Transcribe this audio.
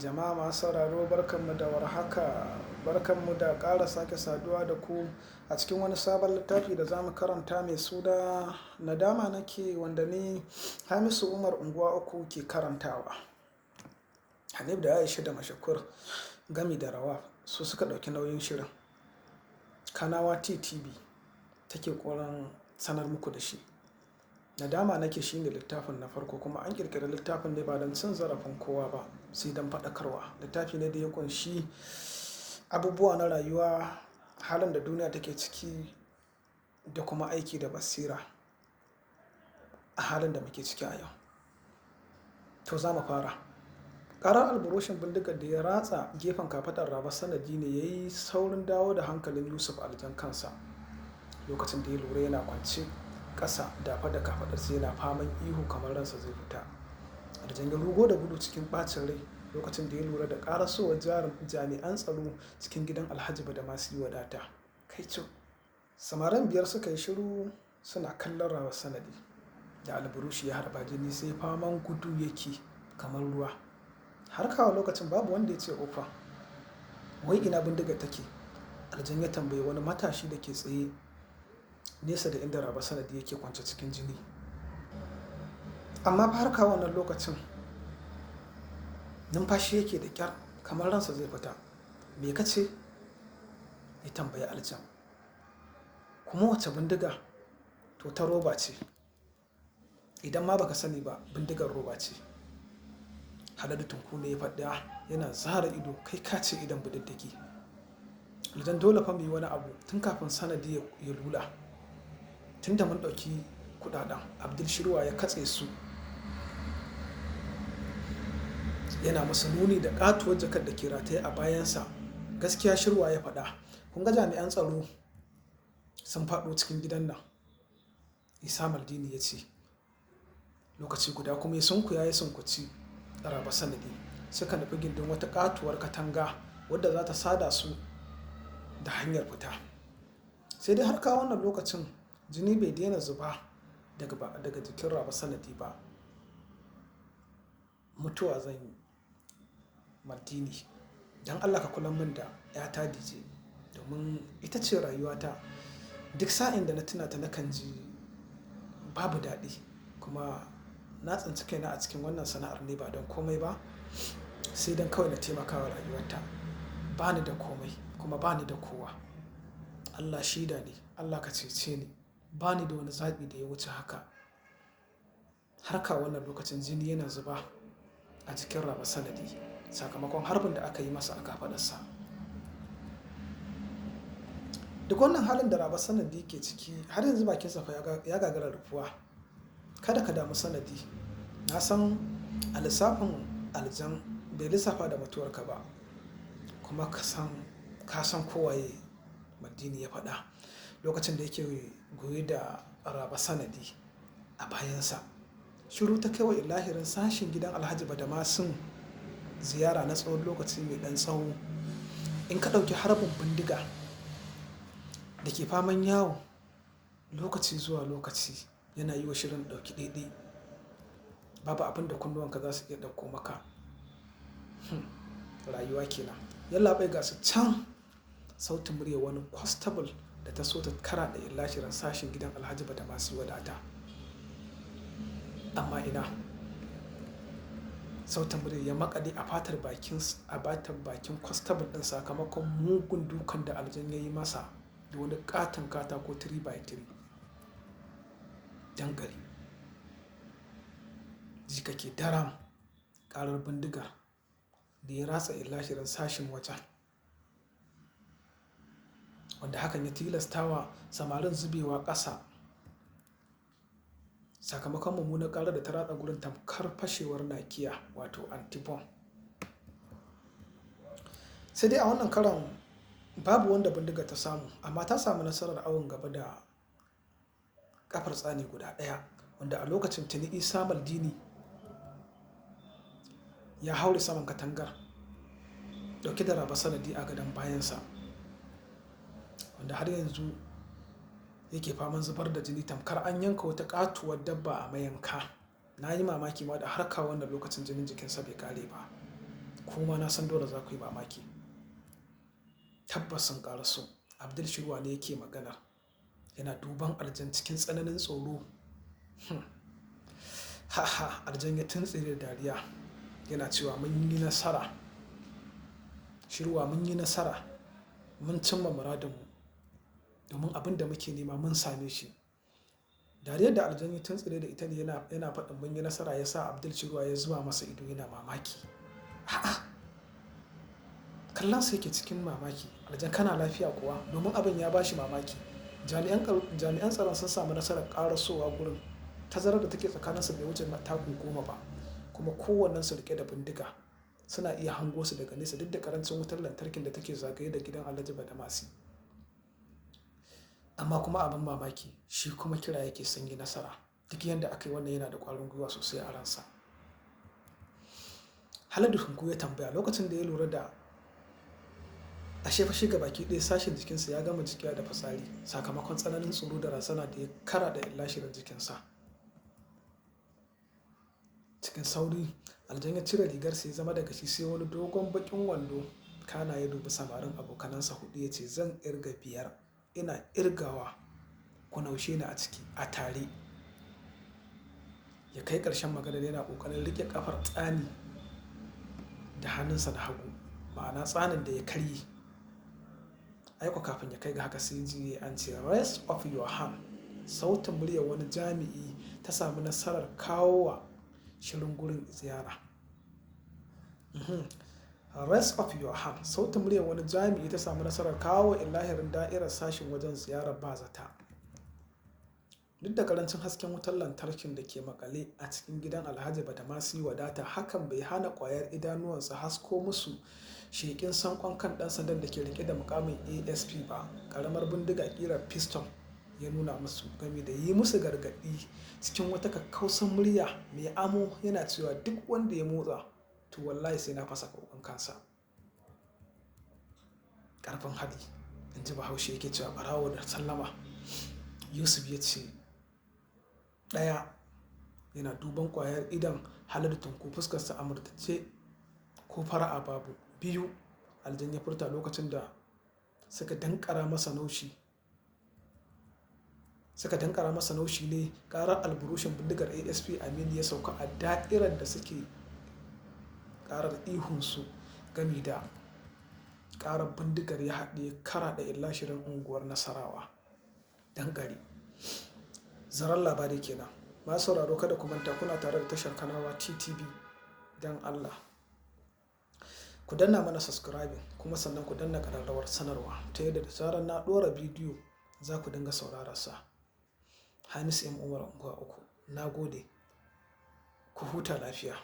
Jama'a masu sauraro barkanmu da warhaka, barkanmu da ƙara sake saduwa da ku a cikin wani sabon littafi da za mu karanta mai suna Nadama nake wanda ni Hamisu Umar Unguwa uku ke karantawa. Hanif da Aisha da Mashakur gami da Rawa su suka ɗauki nauyin shirin. Kanawa TTV take ƙoƙarin sanar muku da shi. Nadama nake shine littafin na farko kuma an ƙirƙiri littafin ne ba don cin zarafin kowa ba sai don faɗakarwa. Littafi ne da ya ƙunshi abubuwa na rayuwa, halin da duniya take ciki da kuma aiki da basira a halin da muke ciki a yau. To za mu fara. Ƙarar alburushin bindigar da ya ratsa gefen kafaɗar Raba sanadi ne ya yi saurin dawo da hankalin Yusuf Aljan kansa lokacin da ya lura yana kwance ƙasa dafa da kafaɗarsa yana faman ihu kamar ransa zai fita. Aljan ya rugo da gudu cikin ɓacin rai lokacin da ya lura da ƙarasowar jami'an tsaro cikin gidan Alhaji Badamasi Wadata. Kaico, samarin biyar suka yi shiru suna kallon Rawar sanadi da alburushi ya harba jini sai faman gudu yake kamar ruwa. Har kawo lokacin babu wanda ya ce ufa. Wai ina bindigar take? Aljan ya tambayi wani matashi da ke tsaye nesa da inda Raba sanadi yake kwance cikin jini. Amma fa har kawo wannan lokacin numfashi yake da ƙyar kamar ransa zai fita. Me ka ce? Ya tambayi Aljan. Kuma wace bindiga? To ta roba ce. Idan ma baka sani ba, bindigar roba ce. Haladu Tunku ne ya faɗa yana zara ido kai ka ce idan bididdigi. Aljan dole fa mu yi wani abu tun kafin sanadi ya lula. Tun da mun ɗauki kuɗaɗen, Abdul Shirwa ya katse su. Yana masa nuni da ƙatuwar jakar da ke rataye a bayansa. Gaskiya Shirwa ya faɗa. Kun ga jami'an tsaro sun faɗo cikin gidan nan. Isa Maldini ya ce. Lokaci guda kuma ya sunkuci Raba sanadi. Suka nufi gindin wata ƙatuwar katanga wadda za ta sada su da hanyar fita. Sai dai har kawo wannan lokacin jini bai daina zuba daga jikin Raba sanadi ba. Mutuwa zan yi. Maldini, don Allah ka kula min da 'yata Dije domin ita ce rayuwata. Duk sa'in da na tuna ta nakan ji babu daɗi kuma na tsinci kaina a cikin wannan sana'ar ne ba don komai ba sai don kawai na taimakawa rayuwarta. Ba ni da komai kuma ba ni da kowa. Allah shaida ne, Allah ka cece ni. Ba ni da wani zaɓi da ya wuce haka. Har kawo wannan lokacin jini yana zuba a jikin Raba sanadi sakamakon harbin da aka yi masa a kafaɗarsa. Duk wannan halin da Raba sanadi ke ciki har yanzu bakinsa fa ya gagara rufuwa. Kada ka damu sanadi. Na san a lissafin Aljan bai lissafa da mutuwarka ba kuma ka san kowaye. Maldini ya faɗa lokacin da yake goye da Raba sanadi a bayansa. Shiru ta kai wa ilahirin sashin gidan Alhaji Badamasin ziyara na tsawon lokaci mai ɗan tsawo. In ka ɗauki harbin bindiga da ke faman yawo lokaci zuwa lokaci yana yi wa shirin ɗauki ɗaiɗai. Babu abin da kunnuwanka za su iya ɗauko maka. Rayuwa kenan. Yallaɓai ga su can sautin murya wani constable da ta so ta karaɗe ilahirin sashin gidan Alhaji Badamasi Wadata. Amma ina sautin murya ya maƙale a fatar bakin constable ɗin sakamakon mugun dukan da Aljan ya yi masa da wani ƙaton katako 3x3. Dankali. Ji kake daram ƙarar bindigar da ya ratsa ilahirin sashin wajen. Wanda hakan ya tilastawa samarin zubewa ƙasa sakamakon mummunar ƙarar da ta ratsa gurin tamkar fashewar nakiya wato antibom. Sai dai a wannan karon babu wanda bindiga ta samu amma ta samu nasarar awon gaba da ƙafar tsani guda ɗaya wanda a lokacin tuni Isa Maldini ya haure saman katangar ɗauke da Raba sanadi a gadon bayansa wanda har yanzu yake faman zubar da jini tamkar an yanka wata ƙatuwar dabba a mayanka. Na yi mamaki ma da har kawo wannan lokacin jinin jikinsa bai ƙare ba. kuma na san dole za ku yi mamaki. Tabbas sun ƙaraso. Abdul Shirwa ne yake magana, yana duban aljan cikin tsananin tsoro. Ha, aljan ya tuntsire da dariya yana cewa mun yi nasara. Shirwa, mun yi nasara, mun cimma muradinmu, domin abin da muke nema mun same shi. Dariyar da aljan ya tuntsire da ita ne yana faɗin mun yi nasara, ya sa Abdul Shirwa ya zuba masa ido yana mamaki. Kallonsa yake cikin mamaki. Aljan, kana lafiya kuwa? Domin abin ya bashi mamaki. Jami'an tsaron sun samu nasarar ƙarasowa gurin. Tazarar da take tsakaninsu bai wuce taku 10 ba, kuma kowannensu riƙe da bindiga. Suna iya hango su daga nesa duk da ƙarancin wutar lantarkin da take zagaye da gidan Alhaji Badamasi. Amma kuma abin mamaki, shi kuma kira yake sun yi nasara. Duk yadda aka yi wannan yana da ƙwarin gwiwa sosai a ransa. Haladu Tunku ya tambaya lokacin da ya lura da ashe fa shi gabaki ɗaya sashen jikinsa ya gama jikiya da fitsari sakamakon tsananin tsoro da razana da ya karaɗe illashirin jikinsa. Cikin sauri aljan ya cire rigarsa ya zama daga shi sai wani dogon baƙin wando. Kana ya dubi samarin abokanansa 4 ya ce, zan irga 5, ina irgawa ku naushe ni a ciki a tare. Ya kai ƙarshen maganar yana ƙoƙarin riƙe ƙafar tsani da hannunsa na hagu, ma'ana tsanin da ya karye. Aiko kafin ya kai ga haka sai ji an ce rest of your hand. Sautin muryar wani jami'i ta samu nasarar kawo wa shirin gurin ziyara. Rest of your hand. Sautin muryar wani jami'i ta samu nasarar kawo wa ilahirin da'irar sashin wajen ziyarar bazata. Duk da ƙarancin hasken wutar lantarkin da ke makale a cikin gidan Alhaji Badamasi wadata, hakan bai hana ƙwayar idanuwansa hasko musu sheƙin sankon kan ɗan sandan da ke riƙe da muƙamin ASP ba. Ƙaramar bindiga ƙirar pistol ya nuna musu, game da yi musu gargaɗi cikin wata kakkausan murya mai amo yana cewa duk wanda ya motsa to wallahi sai na fasa ƙoƙon kansa. Ƙarfin hali, in ji Bahaushe yake cewa ɓarawo da sallama. Yusuf ya ce, 1 yana duban ƙwayar idon Haladu Tunku, fuskarsa a murtuce ko fara'a babu. 2 aljan ya furta lokacin da suka dankara masa naushi ne. Ƙarar alburushin bindigar ASP Aminu ya sauka a da'irar da suke. Ƙarar ihunsu gami da ƙarar bindigar ya haɗe karaɗe illashirin unguwar Nasarawa Dankari. Zaren labari kenan. Masu sauraro kada ku manta kuna tare da tashar Kanawa TTV. Dan Allah ku danna mana subscribing, kuma sannan ku danna ƙararrawar sanarwa ta yadda da zarar na ɗora bidiyo za ku dinga saurararsa. Hamisu M. Umar Unguwa 3. Na gode. Ku huta lafiya.